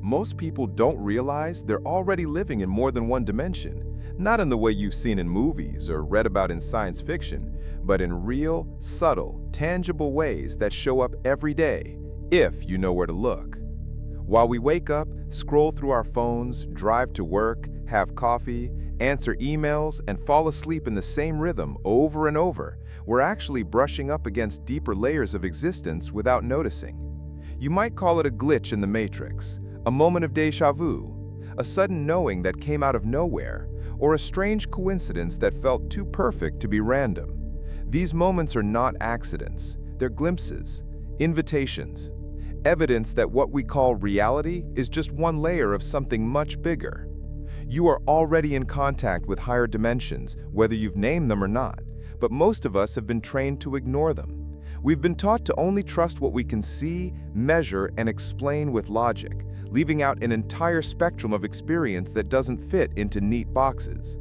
Most people don't realize they're already living in more than one dimension, not in the way you've seen in movies or read about in science fiction, but in real, subtle, tangible ways that show up every day, if you know where to look. While we wake up, scroll through our phones, drive to work, have coffee, answer emails, and fall asleep in the same rhythm over and over, we're actually brushing up against deeper layers of existence without noticing. You might call it a glitch in the matrix, a moment of déjà vu, a sudden knowing that came out of nowhere, or a strange coincidence that felt too perfect to be random. These moments are not accidents, they're glimpses, invitations, evidence that what we call reality is just one layer of something much bigger. You are already in contact with higher dimensions, whether you've named them or not, but most of us have been trained to ignore them. We've been taught to only trust what we can see, measure, and explain with logic, leaving out an entire spectrum of experience that doesn't fit into neat boxes.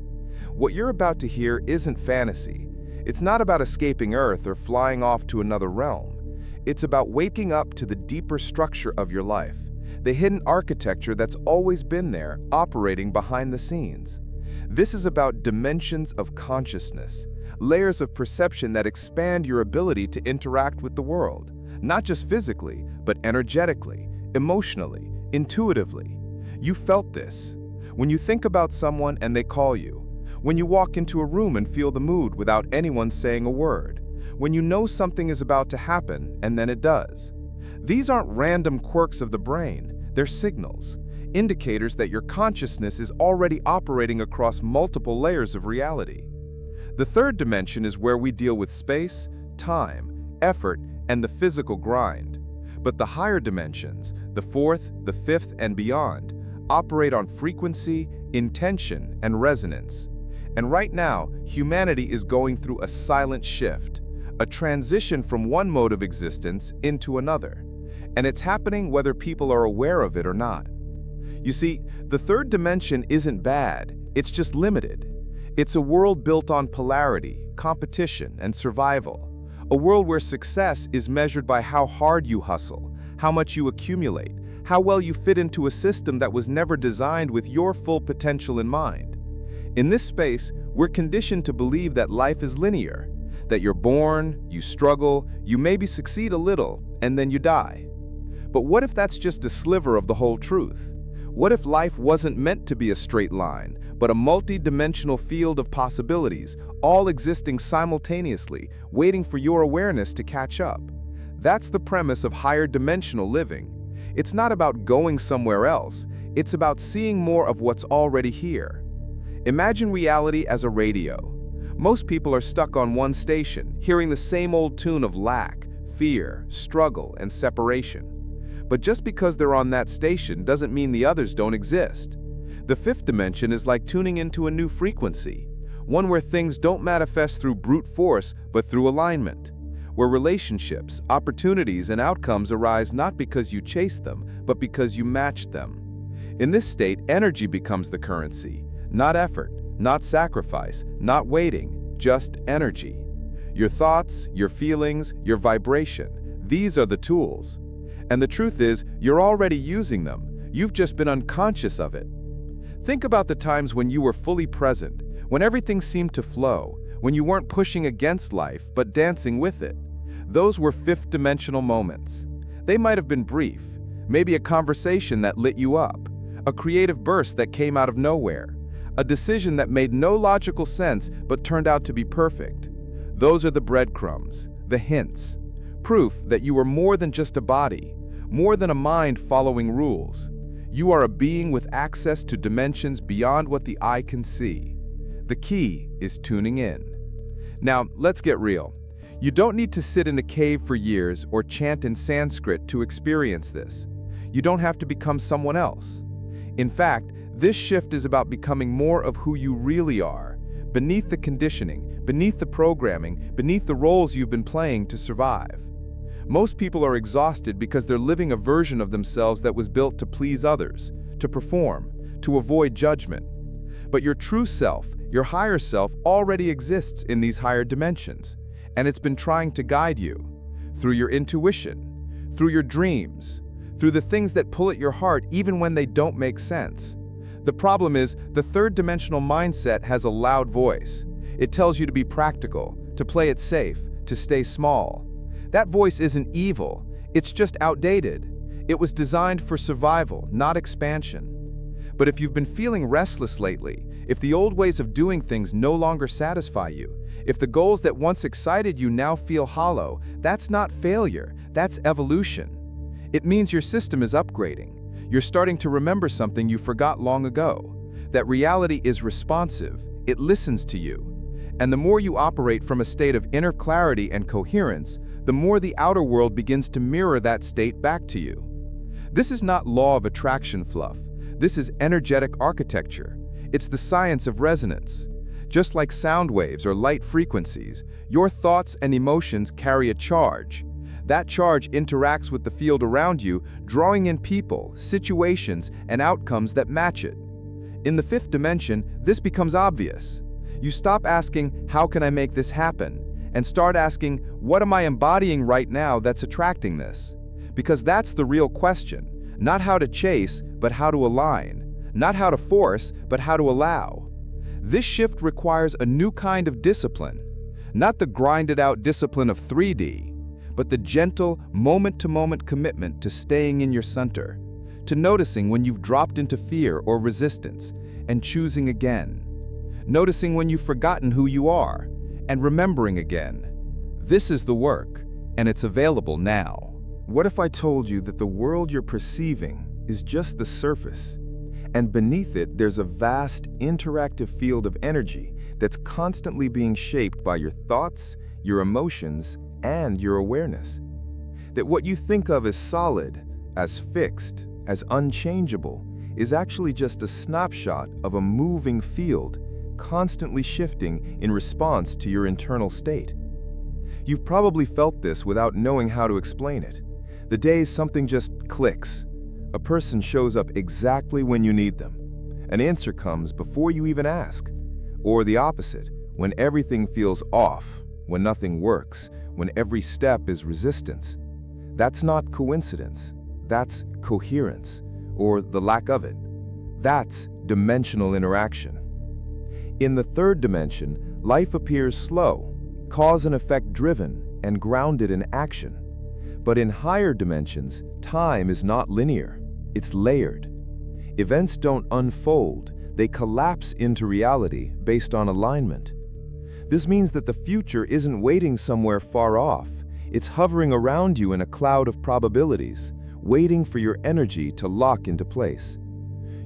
What you're about to hear isn't fantasy. It's not about escaping Earth or flying off to another realm. It's about waking up to the deeper structure of your life, the hidden architecture that's always been there, operating behind the scenes. This is about dimensions of consciousness, layers of perception that expand your ability to interact with the world, not just physically, but energetically, emotionally, intuitively. You felt this. When you think about someone and they call you, when you walk into a room and feel the mood without anyone saying a word, when you know something is about to happen and then it does. These aren't random quirks of the brain, they're signals, indicators that your consciousness is already operating across multiple layers of reality. The third dimension is where we deal with space, time, effort, and the physical grind. But the higher dimensions, the fourth, the fifth, and beyond, operate on frequency, intention, and resonance. And right now, humanity is going through a silent shift, a transition from one mode of existence into another. And it's happening whether people are aware of it or not. You see, the third dimension isn't bad, it's just limited. It's a world built on polarity, competition, and survival. A world where success is measured by how hard you hustle, how much you accumulate, how well you fit into a system that was never designed with your full potential in mind. In this space, we're conditioned to believe that life is linear, that you're born, you struggle, you maybe succeed a little, and then you die. But what if that's just a sliver of the whole truth? What if life wasn't meant to be a straight line, but a multi-dimensional field of possibilities, all existing simultaneously, waiting for your awareness to catch up? That's the premise of higher dimensional living. It's not about going somewhere else, it's about seeing more of what's already here. Imagine reality as a radio. Most people are stuck on one station, hearing the same old tune of lack, fear, struggle, and separation. But just because they're on that station doesn't mean the others don't exist. The fifth dimension is like tuning into a new frequency, one where things don't manifest through brute force, but through alignment, where relationships, opportunities, and outcomes arise not because you chase them, but because you match them. In this state, energy becomes the currency, not effort, not sacrifice, not waiting, just energy. Your thoughts, your feelings, your vibration, these are the tools. And the truth is, you're already using them. You've just been unconscious of it. Think about the times when you were fully present, when everything seemed to flow, when you weren't pushing against life, but dancing with it. Those were fifth-dimensional moments. They might have been brief, maybe a conversation that lit you up, a creative burst that came out of nowhere, a decision that made no logical sense but turned out to be perfect. Those are the breadcrumbs, the hints, proof that you are more than just a body, more than a mind following rules. You are a being with access to dimensions beyond what the eye can see. The key is tuning in. Now, let's get real. You don't need to sit in a cave for years or chant in Sanskrit to experience this. You don't have to become someone else. In fact, this shift is about becoming more of who you really are, beneath the conditioning, beneath the programming, beneath the roles you've been playing to survive. Most people are exhausted because they're living a version of themselves that was built to please others, to perform, to avoid judgment. But your true self, your higher self, already exists in these higher dimensions, and it's been trying to guide you through your intuition, through your dreams, through the things that pull at your heart even when they don't make sense. The problem is, the third-dimensional mindset has a loud voice. It tells you to be practical, to play it safe, to stay small. That voice isn't evil, it's just outdated. It was designed for survival, not expansion. But if you've been feeling restless lately, if the old ways of doing things no longer satisfy you, if the goals that once excited you now feel hollow, that's not failure, that's evolution. It means your system is upgrading. You're starting to remember something you forgot long ago, that reality is responsive, it listens to you. And the more you operate from a state of inner clarity and coherence, the more the outer world begins to mirror that state back to you. This is not law of attraction fluff. This is energetic architecture. It's the science of resonance. Just like sound waves or light frequencies, your thoughts and emotions carry a charge. That charge interacts with the field around you, drawing in people, situations, and outcomes that match it. In the fifth dimension, this becomes obvious. You stop asking, "How can I make this happen?" and start asking, "What am I embodying right now that's attracting this?" Because that's the real question. Not how to chase, but how to align. Not how to force, but how to allow. This shift requires a new kind of discipline. Not the grinded-out discipline of 3D, but the gentle, moment-to-moment commitment to staying in your center, to noticing when you've dropped into fear or resistance, and choosing again. Noticing when you've forgotten who you are, and remembering again. This is the work, and it's available now. What if I told you that the world you're perceiving is just the surface, and beneath it there's a vast, interactive field of energy that's constantly being shaped by your thoughts, your emotions, and your awareness? That what you think of as solid, as fixed, as unchangeable, is actually just a snapshot of a moving field, constantly shifting in response to your internal state. You've probably felt this without knowing how to explain it. The days something just clicks. A person shows up exactly when you need them. An answer comes before you even ask. Or the opposite, when everything feels off, when nothing works, when every step is resistance. That's not coincidence. That's coherence, or the lack of it. That's dimensional interaction. In the third dimension, life appears slow, cause and effect driven, and grounded in action. But in higher dimensions, time is not linear, it's layered. Events don't unfold, they collapse into reality based on alignment. This means that the future isn't waiting somewhere far off, it's hovering around you in a cloud of probabilities, waiting for your energy to lock into place.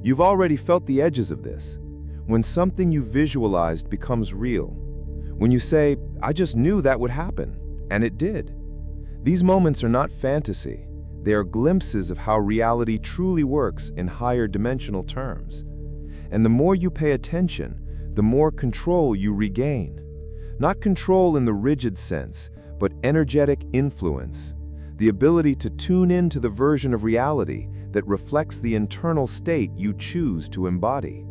You've already felt the edges of this. When something you visualized becomes real. When you say, "I just knew that would happen," and it did. These moments are not fantasy. They are glimpses of how reality truly works in higher dimensional terms. And the more you pay attention, the more control you regain. Not control in the rigid sense, but energetic influence. The ability to tune into the version of reality that reflects the internal state you choose to embody.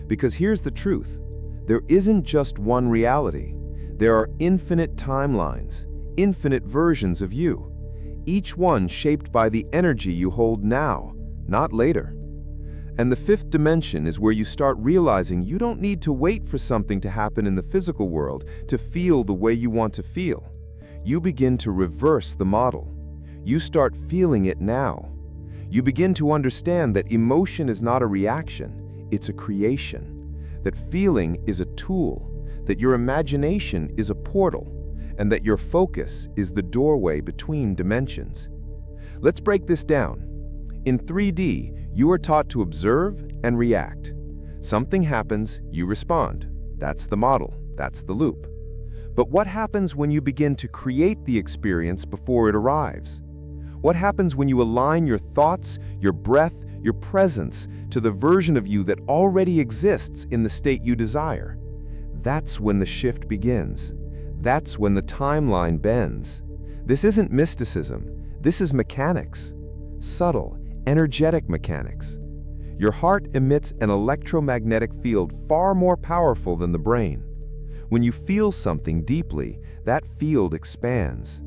Because here's the truth. There isn't just one reality. There are infinite timelines, infinite versions of you, each one shaped by the energy you hold now, not later. And the fifth dimension is where you start realizing you don't need to wait for something to happen in the physical world to feel the way you want to feel. You begin to reverse the model. You start feeling it now. You begin to understand that emotion is not a reaction, it's a creation. That feeling is a tool, that your imagination is a portal, and that your focus is the doorway between dimensions. Let's break this down. In 3D, you are taught to observe and react. Something happens, you respond. That's the model, that's the loop. But what happens when you begin to create the experience before it arrives? What happens when you align your thoughts, your breath, your presence to the version of you that already exists in the state you desire? That's when the shift begins. That's when the timeline bends. This isn't mysticism. This is mechanics. Subtle, energetic mechanics. Your heart emits an electromagnetic field far more powerful than the brain. When you feel something deeply, that field expands.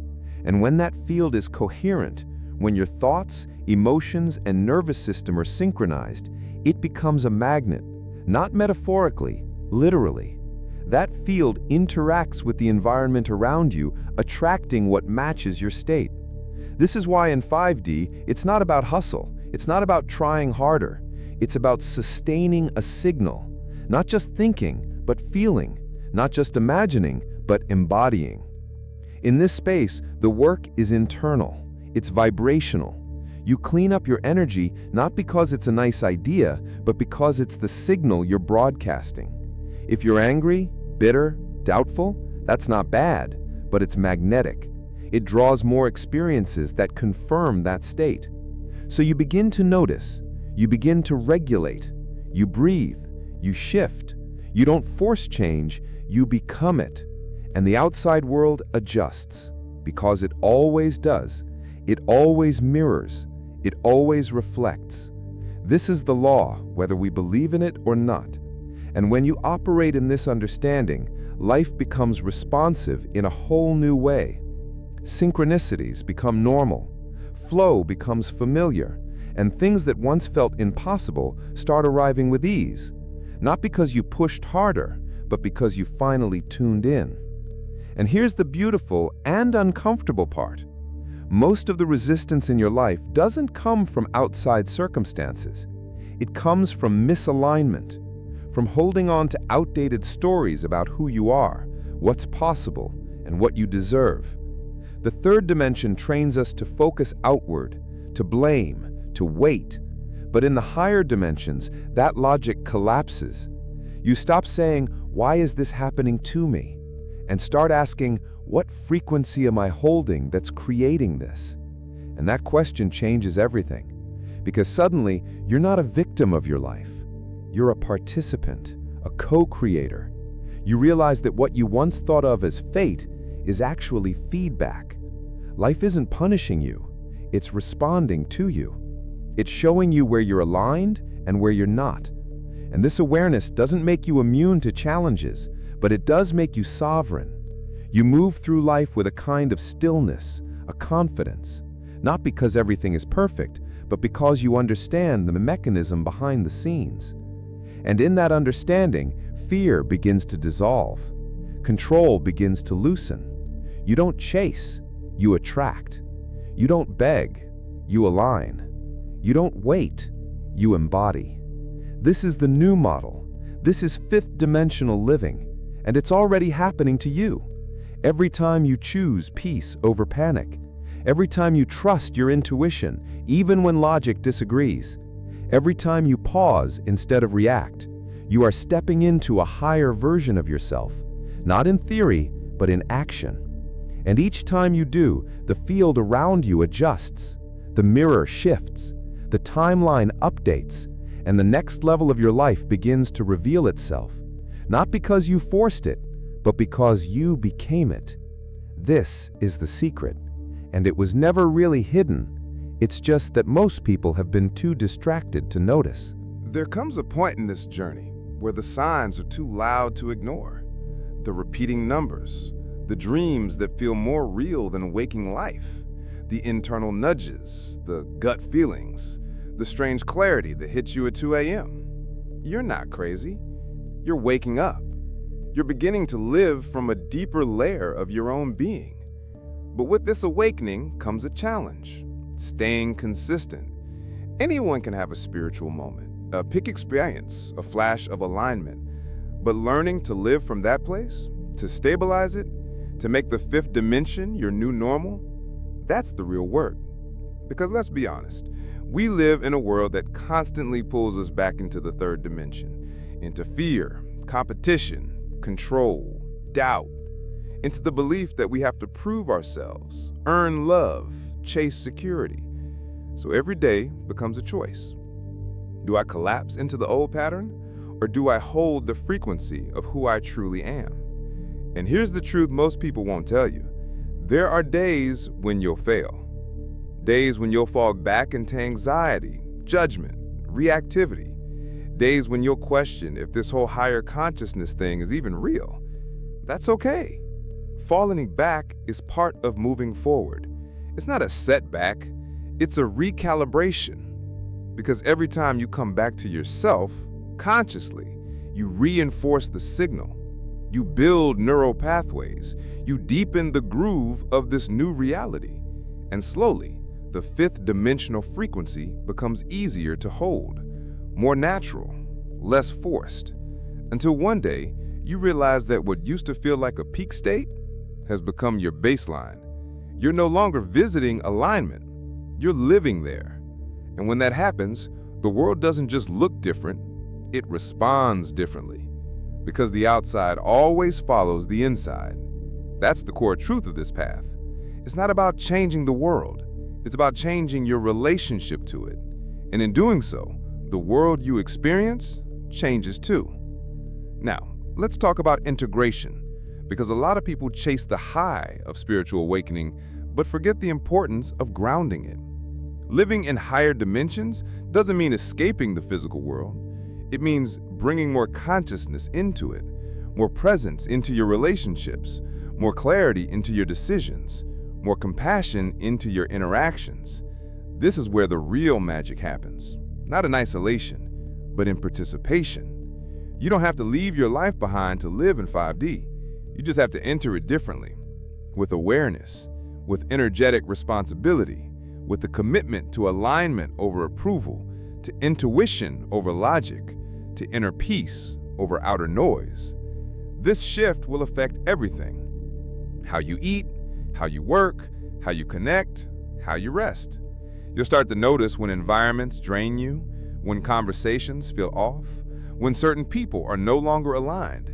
And when that field is coherent, When your thoughts, emotions, and nervous system are synchronized, it becomes a magnet, not metaphorically, literally. That field interacts with the environment around you, attracting what matches your state. This is why in 5D, it's not about hustle, it's not about trying harder. It's about sustaining a signal, not just thinking, but feeling, not just imagining, but embodying. In this space, the work is internal. It's vibrational. You clean up your energy not because it's a nice idea, but because it's the signal you're broadcasting. If you're angry, bitter, doubtful, that's not bad, but it's magnetic. It draws more experiences that confirm that state. So you begin to notice, you begin to regulate, you breathe, you shift. You don't force change, you become it. And the outside world adjusts, because it always does. It always mirrors. It always reflects. This is the law, whether we believe in it or not. And when you operate in this understanding, life becomes responsive in a whole new way. Synchronicities become normal. Flow becomes familiar. And things that once felt impossible start arriving with ease. Not because you pushed harder, but because you finally tuned in. And here's the beautiful and uncomfortable part. Most of the resistance in your life doesn't come from outside circumstances. It comes from misalignment, from holding on to outdated stories about who you are, what's possible, and what you deserve. The third dimension trains us to focus outward, to blame, to wait. But in the higher dimensions, that logic collapses. You stop saying, "Why is this happening to me?" and start asking, "What frequency am I holding that's creating this?" And that question changes everything. Because suddenly, you're not a victim of your life. You're a participant, a co-creator. You realize that what you once thought of as fate is actually feedback. Life isn't punishing you. It's responding to you. It's showing you where you're aligned and where you're not. And this awareness doesn't make you immune to challenges, but it does make you sovereign. You move through life with a kind of stillness, a confidence, not because everything is perfect, but because you understand the mechanism behind the scenes. And in that understanding, fear begins to dissolve. Control begins to loosen. You don't chase, you attract. You don't beg, you align. You don't wait, you embody. This is the new model. This is fifth-dimensional living, and it's already happening to you. Every time you choose peace over panic, every time you trust your intuition, even when logic disagrees, every time you pause instead of react, you are stepping into a higher version of yourself, not in theory, but in action. And each time you do, the field around you adjusts, the mirror shifts, the timeline updates, and the next level of your life begins to reveal itself, not because you forced it, but because you became it. This is the secret, and it was never really hidden. It's just that most people have been too distracted to notice. There comes a point in this journey where the signs are too loud to ignore. The repeating numbers, the dreams that feel more real than waking life, the internal nudges, the gut feelings, the strange clarity that hits you at 2 a.m. You're not crazy. You're waking up. You're beginning to live from a deeper layer of your own being. But with this awakening comes a challenge: staying consistent. Anyone can have a spiritual moment, a peak experience, a flash of alignment. But learning to live from that place, to stabilize it, to make the fifth dimension your new normal, that's the real work. Because let's be honest, we live in a world that constantly pulls us back into the third dimension, into fear, competition, control, doubt, into the belief that we have to prove ourselves, earn love, chase security. So every day becomes a choice. Do I collapse into the old pattern, or do I hold the frequency of who I truly am? And here's the truth most people won't tell you. There are days when you'll fail. Days when you'll fall back into anxiety, judgment, reactivity. Days when you'll question if this whole higher consciousness thing is even real. That's okay. Falling back is part of moving forward. It's not a setback. It's a recalibration, because every time you come back to yourself, consciously, you reinforce the signal. You build neural pathways. You deepen the groove of this new reality. And slowly, the fifth dimensional frequency becomes easier to hold, more natural, less forced, until one day you realize that what used to feel like a peak state has become your baseline. You're no longer visiting alignment, you're living there. And when that happens, the world doesn't just look different, it responds differently, because the outside always follows the inside. That's the core truth of this path. It's not about changing the world, it's about changing your relationship to it. And in doing so, the world you experience changes too. Now, let's talk about integration, because a lot of people chase the high of spiritual awakening, but forget the importance of grounding it. Living in higher dimensions doesn't mean escaping the physical world. It means bringing more consciousness into it, more presence into your relationships, more clarity into your decisions, more compassion into your interactions. This is where the real magic happens, not in isolation, but in participation. You don't have to leave your life behind to live in 5D. You just have to enter it differently, with awareness, with energetic responsibility, with the commitment to alignment over approval, to intuition over logic, to inner peace over outer noise. This shift will affect everything: how you eat, how you work, how you connect, how you rest. You'll start to notice when environments drain you, when conversations feel off, when certain people are no longer aligned.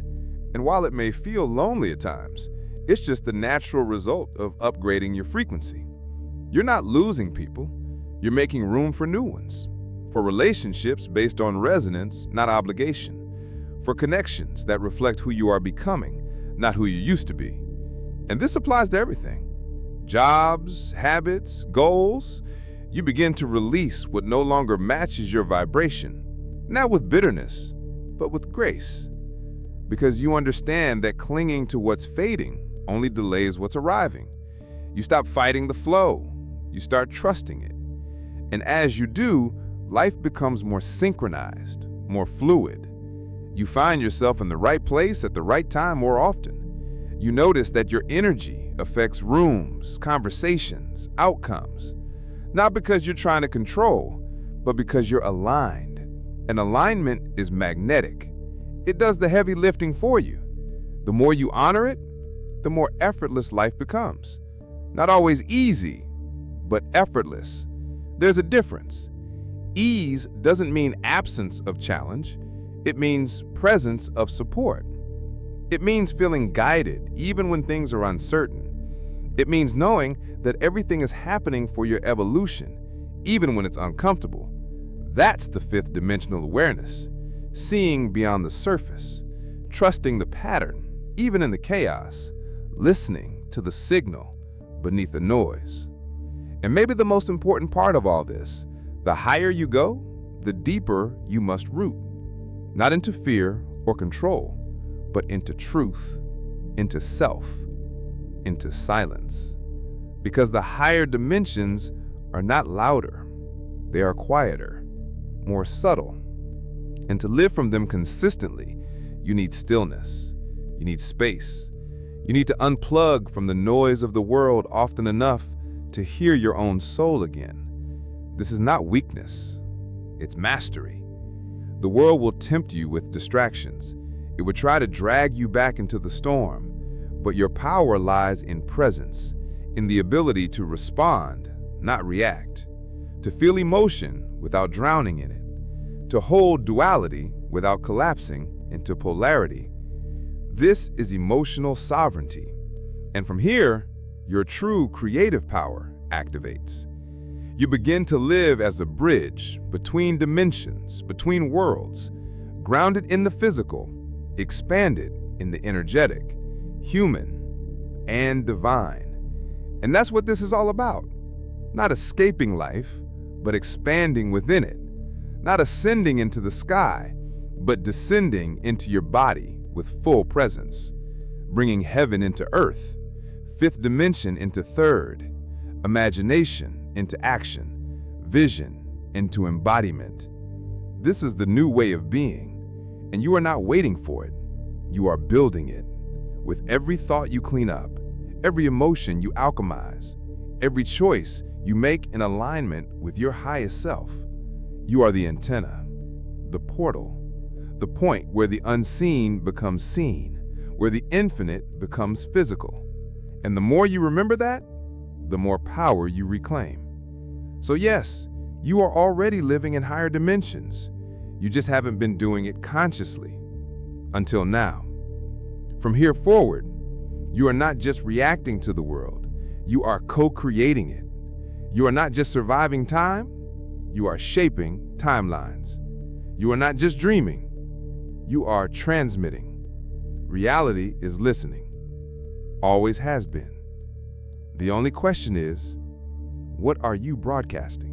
And while it may feel lonely at times, it's just the natural result of upgrading your frequency. You're not losing people, you're making room for new ones, for relationships based on resonance, not obligation, for connections that reflect who you are becoming, not who you used to be. And this applies to everything: jobs, habits, goals. You begin to release what no longer matches your vibration, not with bitterness, but with grace. Because you understand that clinging to what's fading only delays what's arriving. You stop fighting the flow, you start trusting it. And as you do, life becomes more synchronized, more fluid. You find yourself in the right place at the right time more often. You notice that your energy affects rooms, conversations, outcomes. Not because you're trying to control, but because you're aligned. And alignment is magnetic. It does the heavy lifting for you. The more you honor it, the more effortless life becomes. Not always easy, but effortless. There's a difference. Ease doesn't mean absence of challenge. It means presence of support. It means feeling guided even when things are uncertain. It means knowing that everything is happening for your evolution, even when it's uncomfortable. That's the fifth dimensional awareness, seeing beyond the surface, trusting the pattern, even in the chaos, listening to the signal beneath the noise. And maybe the most important part of all this: the higher you go, the deeper you must root, not into fear or control, but into truth, into self, into silence. Because the higher dimensions are not louder, they are quieter, more subtle. And to live from them consistently, you need stillness, you need space. You need to unplug from the noise of the world often enough to hear your own soul again. This is not weakness, it's mastery. The world will tempt you with distractions. It would try to drag you back into the storm, but your power lies in presence, in the ability to respond, not react, to feel emotion without drowning in it, to hold duality without collapsing into polarity. This is emotional sovereignty. And from here, your true creative power activates. You begin to live as a bridge between dimensions, between worlds, grounded in the physical, expanded in the energetic, human, and divine. And that's what this is all about. Not escaping life, but expanding within it. Not ascending into the sky, but descending into your body with full presence. Bringing heaven into earth, fifth dimension into third, imagination into action, vision into embodiment. This is the new way of being, and you are not waiting for it. You are building it. With every thought you clean up, every emotion you alchemize, every choice you make in alignment with your highest self, you are the antenna, the portal, the point where the unseen becomes seen, where the infinite becomes physical. And the more you remember that, the more power you reclaim. So yes, you are already living in higher dimensions. You just haven't been doing it consciously. Until now. From here forward, you are not just reacting to the world, you are co-creating it. You are not just surviving time, you are shaping timelines. You are not just dreaming, you are transmitting. Reality is listening. Always has been. The only question is, what are you broadcasting?